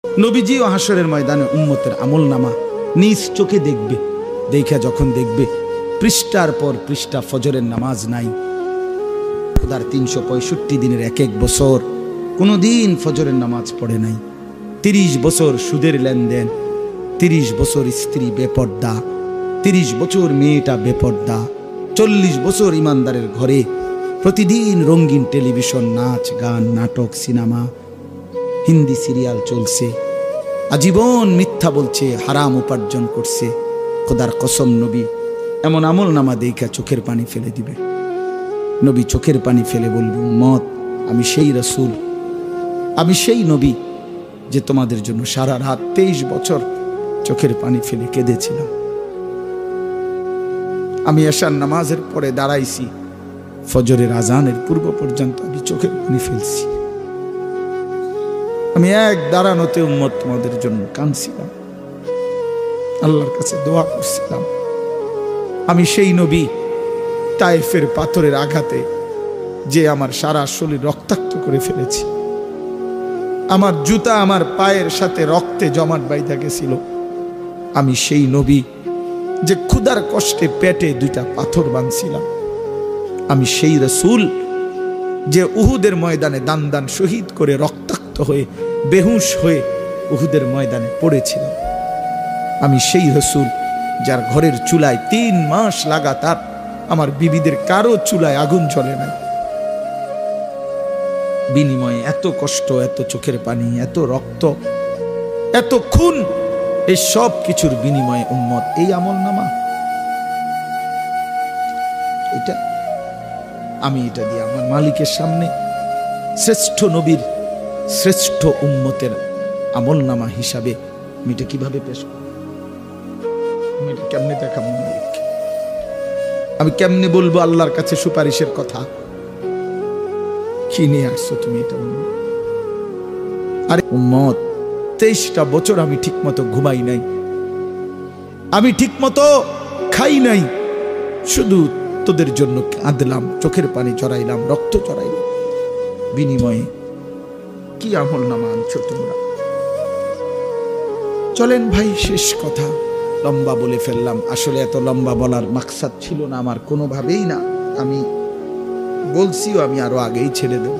নবীজিও হাসরের ময়দানে উম্মতের আমলনামা নিজ চোখে দেখবে। দেখা যখন দেখবে পৃষ্ঠার পর পৃষ্ঠা ফজরের নামাজ নাই, খোদার 365 দিনের এক এক বছর কোনোদিন ফজরের নামাজ পড়ে নাই, 30 বছর সুদের লেনদেন, 30 বছর স্ত্রী বেপর্দা, 30 বছর মেয়েটা বেপর্দা, 40 বছর ইমানদারের ঘরে প্রতিদিন রঙিন টেলিভিশন, নাচ গান, নাটক, সিনেমা, হিন্দি সিরিয়াল চলছে, আজীবন মিথ্যা বলছে, হারাম উপার্জন করছে। খোদার কসম, নবী এমন আমল নামা দেখা চোখের পানি ফেলে দিবে। নবী চোখের পানি ফেলে বলবে, উম্মত আমি সেই রাসূল, আমি সেই নবী যে তোমাদের জন্য সারা রাত 23 বছর চোখের পানি ফেলে কেঁদেছিলাম। আমি এশার নামাজের পরে দাঁড়াইছি, ফজরের আজানের পূর্ব পর্যন্ত আমি চোখের পানি ফেলছি। আমি এক দাঁড়ানোতে উম্মত তোমাদের জন্য কাঁদছিলাম, আল্লাহর কাছে দোয়া করছিলাম। আমি সেই নবী তায়েফের পাথরের আঘাতে যে আমার সারা শরীর রক্তাক্ত করে ফেলেছি, আমার জুতা আমার পায়ের সাথে রক্তে জমাট বাইধা গেছিল। আমি সেই নবী যে ক্ষুধার কষ্টে পেটে 2টা পাথর বাঁধছিলাম। আমি সেই রাসূল যে উহুদের ময়দানে দান দান শহীদ করে রক্তাক্ত হয়ে বেহুশ হয়ে উহুদের ময়দানে পড়েছিলাম। আমি সেই রাসূল যার ঘরের চুলায় 3 মাস লাগাতার আমার বিবিদের কারো চুলায় আগুন জ্বলে নাই। বিনিময়ে এত কষ্ট, এত চোখের পানি, এত রক্ত, এত খুন, এই সব কিছুর বিনিময়ে উম্মত এই আমলনামা, এটা আমি এটা দিয়ে আমার মালিকের সামনে শ্রেষ্ঠ নবীর শ্রেষ্ঠ উম্মতের আমলনামা হিসাবে আমি এটা কিভাবে পেশ করব? আমি এটা কেমনে দেখাবো মালিককে? আমি কেমনে বলবো আল্লাহর কাছে সুপারিশের কথা? কি নিয়ে আসছো তুমি এটা? আরে উম্মত, 23টা বছর আমি ঠিক মতো ঘুমাই নাই, আমি ঠিক মতো খাই নাই, শুধু তোদের জন্য কাঁদলাম, চোখের পানি চড়াইলাম, রক্ত চড়াইলাম। বিনিময়ে কি আমল নামা আনছো তোমরা? চলেন ভাই, শেষ কথা, লম্বা বলে ফেললাম। আসলে এত লম্বা বলার মাকসাদ ছিল না আমার কোনোভাবেই না। আমি বলছিও আমি আরো আগেই ছেড়ে দেব।